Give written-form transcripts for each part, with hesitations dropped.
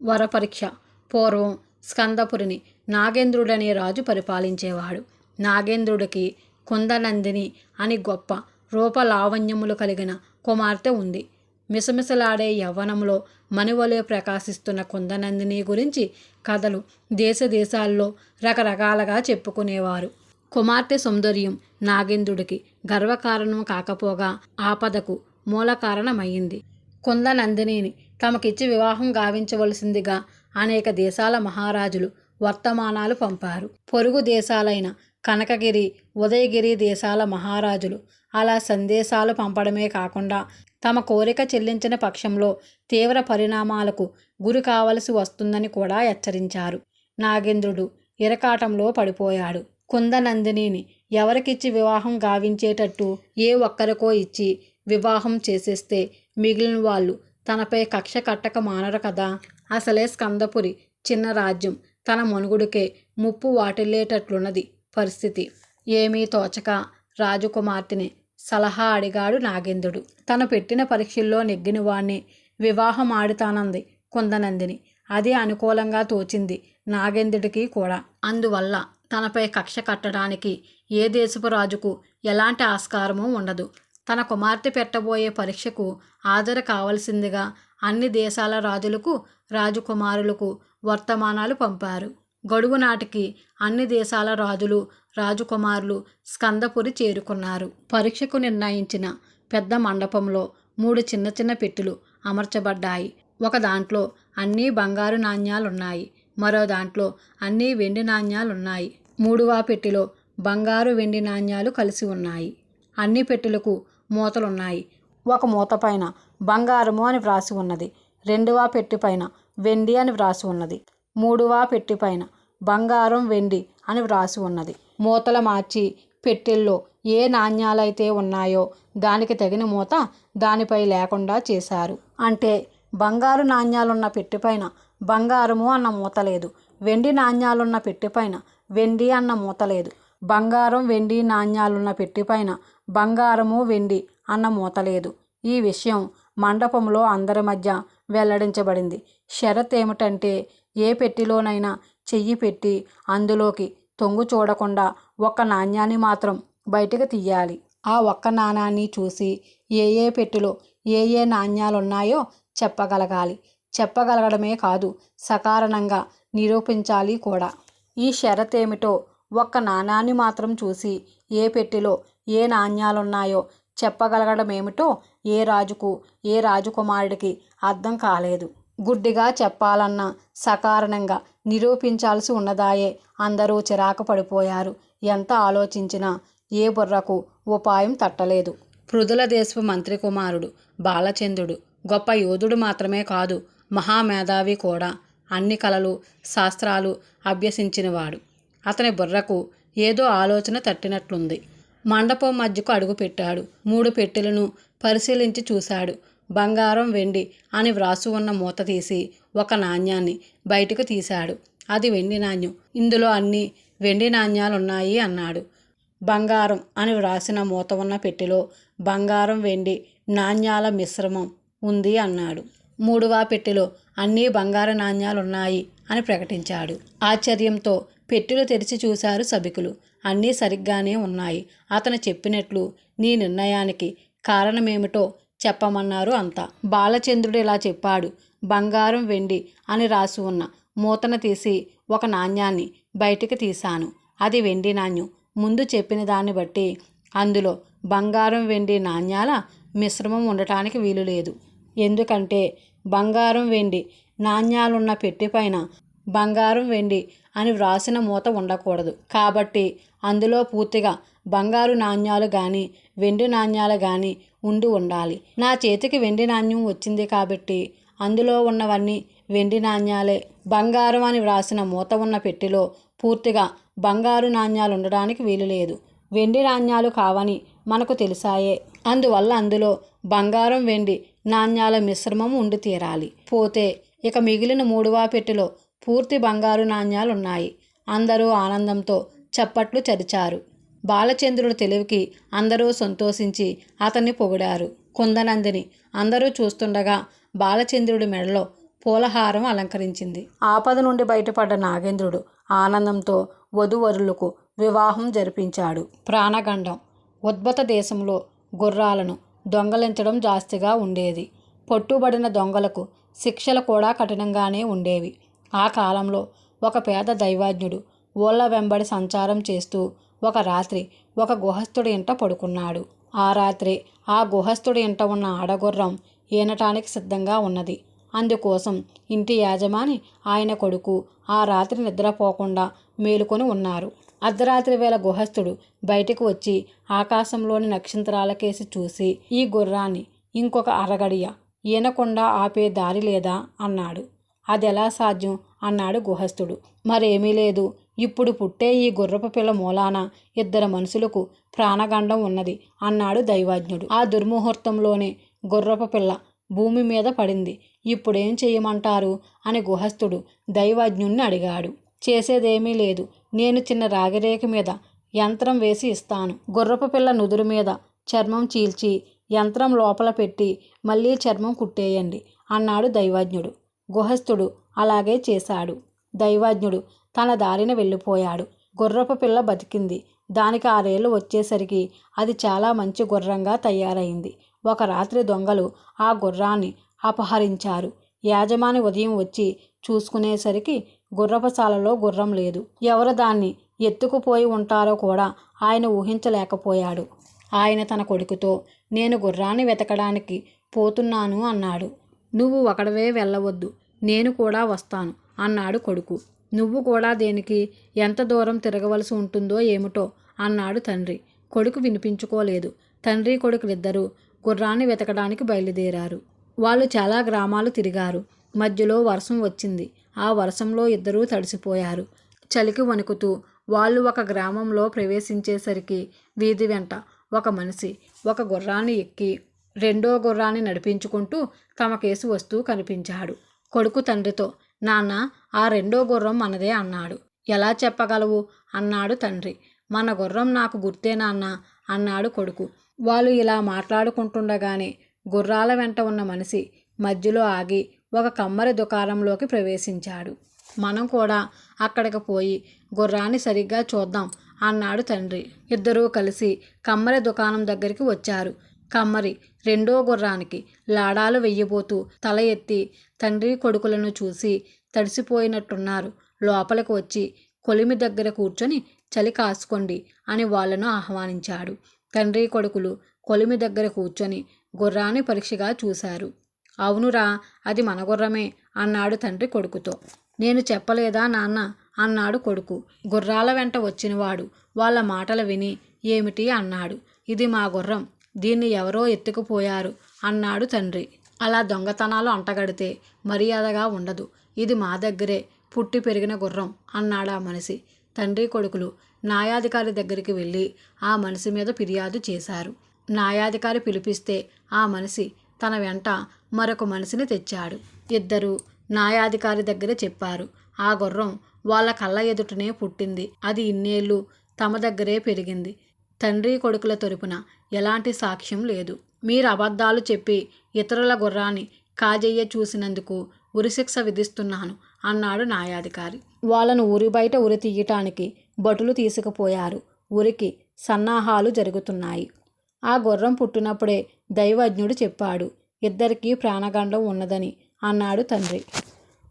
వరపరీక్ష. పూర్వం స్కందపురిని నాగేంద్రుడనే రాజు పరిపాలించేవాడు. నాగేంద్రుడికి కుందనందిని అని గొప్ప రూపలావణ్యములు కలిగిన కుమార్తె ఉంది. మిసమిసలాడే యవ్వనంలో మణివలే ప్రకాశిస్తున్న కుందనందిని గురించి కథలు దేశ దేశాల్లో రకరకాలుగా చెప్పుకునేవారు. కుమార్తె సౌందర్యం నాగేంద్రుడికి గర్వకారణం కాకపోగా ఆపదకు మూల కారణమయ్యింది. కుందనందినిని తమకిచ్చి వివాహం గావించవలసిందిగా అనేక దేశాల మహారాజులు వర్తమానాలు పంపారు. పొరుగు దేశాలైన కనకగిరి, ఉదయగిరి దేశాల మహారాజులు అలా సందేశాలు పంపడమే కాకుండా తమ కోరిక చెల్లించిన పక్షంలో తీవ్ర పరిణామాలకు గురి కావలసి వస్తుందని కూడా హెచ్చరించారు. నాగేంద్రుడు ఇరకాటంలో పడిపోయాడు. కుందనందినిని ఎవరికిచ్చి వివాహం గావించేటట్టు ఏ ఒక్కరికో ఇచ్చి వివాహం చేసేస్తే మిగిలిన వాళ్ళు తనపై కక్ష కట్టక మానరు కదా. అసలే స్కందపురి చిన్న రాజ్యం, తన మనుగుడికే ముప్పు వాటిల్లేటట్లున్నది పరిస్థితి. ఏమీ తోచక రాజకుమార్తెని సలహా అడిగాడు నాగేంద్రుడు. తను పెట్టిన పరీక్షల్లో నెగ్గిన వాణ్ణి వివాహం ఆడుతానంది కుందనందిని. అది అనుకూలంగా తోచింది నాగేంద్రుడికి కూడా. అందువల్ల తనపై కక్ష కట్టడానికి ఏ దేశపు రాజుకు ఎలాంటి ఆస్కారమూ ఉండదు. తన కుమార్తె పెట్టబోయే పరీక్షకు హాజరు కావలసిందిగా అన్ని దేశాల రాజులకు, రాజకుమారులకు వర్తమానాలు పంపారు. గడువు నాటికి అన్ని దేశాల రాజులు, రాజకుమారులు స్కందపురి చేరుకున్నారు. పరీక్షకు నిర్ణయించిన పెద్ద మండపంలో 3 చిన్న చిన్న పెట్టెలు అమర్చబడ్డాయి. ఒక దాంట్లో అన్నీ బంగారు నాణ్యాలున్నాయి. మరో దాంట్లో అన్నీ వెండి నాణ్యాలున్నాయి. 3వ పెట్టెలో బంగారు, వెండి నాణ్యాలు కలిసి ఉన్నాయి. అన్ని పెట్టెలకు మూతలున్నాయి. ఒక మూత పైన బంగారము అని వ్రాసి ఉన్నది. 2వ పెట్టె పైన వెండి అని వ్రాసి ఉన్నది. 3వ పెట్టె పైన బంగారం, వెండి అని వ్రాసి ఉన్నది. మూతలు మార్చి పెట్టెల్లో ఏ నాణ్యాలైతే ఉన్నాయో దానికి తగిన మూత దానిపై లేకుండా చేశారు. అంటే బంగారు నాణ్యాలున్న పెట్టెపైన బంగారము అన్న మూత లేదు, వెండి నాణ్యాలున్న పెట్టెపైన వెండి అన్న మూత లేదు. బంగారం, వెండి నాణ్యాలున్న పెట్టెపైన బంగారము, వెండి అన్న మూత లేదు. ఈ విషయం మండపంలో అందరి మధ్య వెల్లడించబడింది. షరత్ ఏమిటంటే ఏ పెట్టెలోనైనా చెయ్యి పెట్టి అందులోకి తొంగు చూడకుండా ఒక్క నాణ్యాన్ని మాత్రం బయటకు తీయాలి. ఆ ఒక్క నాణాన్ని చూసి ఏ ఏ పెట్టెలో ఏ ఏ నాణ్యాలున్నాయో చెప్పగలగాలి. చెప్పగలగడమే కాదు, సకారణంగా నిరూపించాలి కూడా. ఈ షరత్ ఏమిటో ఒక్క నాణాన్ని మాత్రం చూసి ఏ పెట్టెలో ఏ నాణ్యాలున్నాయో చెప్పగలగడమేమిటో ఏ రాజుకు, ఏ రాజకుమారుడికి అర్థం కాలేదు. గుడ్డిగా చెప్పాలన్నా సకారణంగా నిరూపించాల్సి ఉన్నదాయే. అందరూ చిరాకు పడిపోయారు. ఎంత ఆలోచించినా ఏ బుర్రకు ఉపాయం తట్టలేదు. పృథుల దేశపు మంత్రి కుమారుడు బాలచంద్రుడు గొప్ప యోధుడు మాత్రమే కాదు, మహామేధావి కూడా. అన్ని కళలు, శాస్త్రాలు అభ్యసించినవాడు. అతని బుర్రకు ఏదో ఆలోచన తట్టినట్లుంది. మండపం మధ్యకు అడుగుపెట్టాడు. 3 పెట్టెలను పరిశీలించి చూశాడు. బంగారం, వెండి అని వ్రాసి ఉన్న మూత తీసి ఒక నాణ్యాన్ని బయటకు తీశాడు. అది వెండి నాణ్యం. ఇందులో అన్ని వెండి నాణ్యాలున్నాయి అన్నాడు. బంగారం అని వ్రాసిన మూత ఉన్న పెట్టెలో బంగారం, వెండి నాణ్యాల మిశ్రమం ఉంది అన్నాడు. 3వ పెట్టెలో అన్నీ బంగారు నాణ్యాలున్నాయి అని ప్రకటించాడు. ఆశ్చర్యంతో పెట్టెలు తెరిచి చూశారు సభికులు. అన్నీ సరిగ్గానే ఉన్నాయి. అతను చెప్పినట్లు నీ నిర్ణయానికి కారణమేమిటో చెప్పమన్నారు అంతా. బాలచంద్రుడు ఇలా చెప్పాడు. బంగారం, వెండి అని రాసి ఉన్న మూతను తీసి ఒక నాణ్యాన్ని బయటికి తీశాను. అది వెండి నాణ్యం. ముందు చెప్పిన దాన్ని బట్టి అందులో బంగారం, వెండి నాణ్యాల మిశ్రమం ఉండటానికి వీలు లేదు. ఎందుకంటే బంగారం, వెండి నాణ్యాలున్న పెట్టెపైన బంగారం, వెండి అని వ్రాసిన మూత ఉండకూడదు. కాబట్టి అందులో పూర్తిగా బంగారు నాణ్యాలు కానీ వెండి నాణ్యాలు కానీ ఉండి ఉండాలి. నా చేతికి వెండి నాణ్యం వచ్చింది కాబట్టి అందులో ఉన్నవన్నీ వెండి నాణ్యాలే. బంగారం అని వ్రాసిన మూత ఉన్న పెట్టెలో పూర్తిగా బంగారు నాణ్యాలు ఉండడానికి వీలు లేదు. వెండి నాణ్యాలు కావని మనకు తెలిసాయే. అందువల్ల అందులో బంగారం, వెండి నాణ్యాల మిశ్రమం ఉండి తీరాలి. పోతే ఇక మిగిలిన 3వ పెట్టెలో పూర్తి బంగారు నాణ్యాలున్నాయి. అందరూ ఆనందంతో చప్పట్లు చరిచారు. బాలచంద్రుడి తెలివికి అందరూ సంతోషించి అతన్ని పొగిడారు. కుందనందిని అందరూ చూస్తుండగా బాలచంద్రుడి మెడలో పూలహారం అలంకరించింది. ఆపద నుండి బయటపడ్డ నాగేంద్రుడు ఆనందంతో వధూవరులకు వివాహం జరిపించాడు. ప్రాణగండం. ఉద్భత దేశంలో గుర్రాలను దొంగలించడం జాస్తిగా ఉండేది. పట్టుబడిన దొంగలకు శిక్షలు కూడా కఠినంగానే ఉండేవి. ఆ కాలంలో ఒక పేద దైవజ్ఞుడు ఊళ్ళ వెంబడి సంచారం చేస్తూ ఒక రాత్రి ఒక గుహస్థుడి ఇంట పడుకున్నాడు. ఆ రాత్రి ఆ గుహస్థుడి ఇంట ఉన్న ఆడగుర్రం ఈనటానికి సిద్ధంగా ఉన్నది. అందుకోసం ఇంటి యాజమాని ఆయన కొడుకు ఆ రాత్రి నిద్రపోకుండా మేలుకొని ఉన్నారు. అర్ధరాత్రి వేళ గుహస్థుడు బయటకు వచ్చి ఆకాశంలోని నక్షత్రాలకేసి చూసి, ఈ గుర్రాన్ని ఇంకొక అరగడియ ఈనకుండా ఆపే దారి లేదా అన్నాడు. అదెలా సాధ్యం అన్నాడు గుహస్థుడు. మరేమీ లేదు, ఇప్పుడు పుట్టే ఈ గుర్రపు పిల్ల మూలాన 2 మనుషులకు ప్రాణగండం ఉన్నది అన్నాడు దైవజ్ఞుడు. ఆ దుర్ముహూర్తంలోనే గుర్రపు పిల్ల భూమి మీద పడింది. ఇప్పుడేం చెయ్యమంటారు అని గుహస్థుడు దైవజ్ఞుణ్ణి అడిగాడు. చేసేదేమీ లేదు, నేను చిన్న రాగిరేఖ మీద యంత్రం వేసి ఇస్తాను. గుర్రపు పిల్ల నుదురు మీద చర్మం చీల్చి యంత్రం లోపల పెట్టి మళ్ళీ చర్మం కుట్టేయండి అన్నాడు దైవజ్ఞుడు. గుహస్థుడు అలాగే చేశాడు. దైవజ్ఞుడు తన దారిన వెళ్ళిపోయాడు. గుర్రపు పిల్ల బతికింది. దానికి 6 ఏళ్ళు వచ్చేసరికి అది చాలా మంచి గుర్రంగా తయారైంది. ఒక రాత్రి దొంగలు ఆ గుర్రాన్ని అపహరించారు. యాజమాని ఉదయం వచ్చి చూసుకునేసరికి గుర్రపుశాలలో గుర్రం లేదు. ఎవరు దాన్ని ఎత్తుకుపోయి ఉంటారో కూడా ఆయన ఊహించలేకపోయాడు. ఆయన తన కొడుకుతో, నేను గుర్రాన్ని వెతకడానికి పోతున్నాను అన్నాడు. నువ్వు ఒకడవే వెళ్ళవద్దు, నేను కూడా వస్తాను అన్నాడు కొడుకు. నువ్వు కూడా దేనికి? ఎంత దూరం తిరగవలసి ఉంటుందో ఏమిటో అన్నాడు తండ్రి. కొడుకు వినిపించుకోలేదు. తండ్రి కొడుకులిద్దరూ గుర్రాన్ని వెతకడానికి బయలుదేరారు. వాళ్ళు చాలా గ్రామాలు తిరిగారు. మధ్యలో వర్షం వచ్చింది. ఆ వర్షంలో ఇద్దరూ తడిసిపోయారు. చలికి వణుకుతూ వాళ్ళు ఒక గ్రామంలో ప్రవేశించేసరికి వీధి వెంట ఒక మనిషి ఒక గుర్రాన్ని ఎక్కి రెండో గుర్రాన్ని నడిపించుకుంటూ తమకేసి వస్తూ కనిపించాడు. కొడుకు తండ్రితో, నాన్న, ఆ రెండో గుర్రం మనదే అన్నాడు. ఎలా చెప్పగలవు అన్నాడు తండ్రి. మన గుర్రం నాకు గుర్తే నాన్న అన్నాడు కొడుకు. వాళ్ళు ఇలా మాట్లాడుకుంటుండగానే గుర్రాల వెంట ఉన్న మనిషి మధ్యలో ఆగి ఒక కమ్మరి దుకాణంలోకి ప్రవేశించాడు. మనం కూడా అక్కడికి పోయి గుర్రాన్ని సరిగ్గా చూద్దాం అన్నాడు తండ్రి. ఇద్దరూ కలిసి కమ్మరి దుకాణం దగ్గరికి వచ్చారు. కమ్మరి రెండో గుర్రానికి లాడాలు వెయ్యబోతూ తల ఎత్తి తండ్రి కొడుకులను చూసి తడిసిపోయినట్టున్నారు. లోపలికి వచ్చి కొలిమి దగ్గర కూర్చొని చలి కాసుకోండి అని వాళ్లను ఆహ్వానించాడు. తండ్రి కొడుకులు కొలిమి దగ్గర కూర్చొని గుర్రాన్ని పరీక్షగా చూశారు. అవునురా, అది మన గుర్రమే అన్నాడు తండ్రి కొడుకుతో. నేను చెప్పలేదా నాన్న అన్నాడు కొడుకు. గుర్రాల వెంట వచ్చినవాడు వాళ్ళ మాటలు విని ఏమిటి అన్నాడు. ఇది మా గుర్రం, దీన్ని ఎవరో ఎత్తుకుపోయారు అన్నాడు తండ్రి. అలా దొంగతనాలు అంటగడితే మర్యాదగా ఉండదు. ఇది మా దగ్గరే పుట్టి పెరిగిన గుర్రం అన్నాడా మనిషి. తండ్రి కొడుకులు న్యాయాధికారి దగ్గరికి వెళ్ళి ఆ మనిషి మీద ఫిర్యాదు చేశారు. న్యాయాధికారి పిలిపిస్తే ఆ మనిషి తన వెంట మరొక మనిషిని తెచ్చాడు. ఇద్దరు న్యాయాధికారి దగ్గర చెప్పారు. ఆ గుర్రం వాళ్ళ కళ్ళ ఎదుటనే పుట్టింది. అది ఇన్నేళ్ళు తమ దగ్గరే పెరిగింది. తండ్రి కొడుకుల తరపున ఎలాంటి సాక్ష్యం లేదు. మీరు అబద్ధాలు చెప్పి ఇతరుల గుర్రాన్ని కాజేయ చూసినందుకు ఉరిశిక్ష విధిస్తున్నాను అన్నాడు న్యాయాధికారి. వాళ్ళను ఊరి బయట ఉరి తీయటానికి భటులు తీసుకుపోయారు. ఊరికి సన్నాహాలు జరుగుతున్నాయి. ఆ గుర్రం పుట్టినప్పుడే దైవజ్ఞుడు చెప్పాడు, ఇద్దరికీ ప్రాణగండం ఉన్నదని అన్నాడు తండ్రి.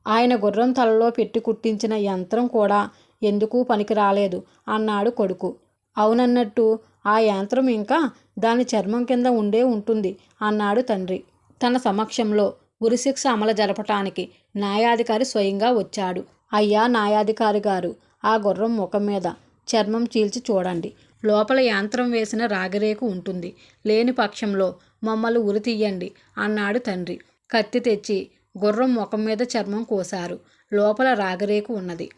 ఆయన గుర్రం తలలో పెట్టి కుట్టించిన యంత్రం కూడా ఎందుకు పనికి రాలేదు అన్నాడు కొడుకు. అవునన్నట్టు ఆ యంత్రం ఇంకా దాని చర్మం కింద ఉండే ఉంటుంది అన్నాడు తండ్రి. తన సమక్షంలో ఉరిశిక్ష అమలు జరపటానికి న్యాయాధికారి స్వయంగా వచ్చాడు. అయ్యా న్యాయాధికారి గారు, ఆ గుర్రం ముఖం మీద చర్మం చీల్చి చూడండి. లోపల యంత్రం వేసిన రాగిరేకు ఉంటుంది. లేని పక్షంలో మమ్మల్ని ఉరి తీయండి అన్నాడు తండ్రి. కత్తి తెచ్చి గుర్రం ముఖం మీద చర్మం కోశారు. లోపల రాగిరేకు ఉన్నది.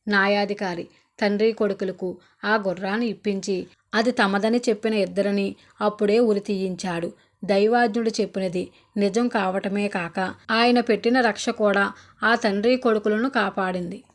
న్యాయాధికారి తండ్రి కొడుకులకు ఆ గుర్రాన్ని ఇప్పించి అది తమదని చెప్పిన ఇద్దరిని అప్పుడే ఉరి తీయించాడు. దైవాజ్ఞుడు చెప్పినది నిజం కావటమే కాక ఆయన పెట్టిన రక్ష కూడా ఆ తండ్రి కొడుకులను కాపాడింది.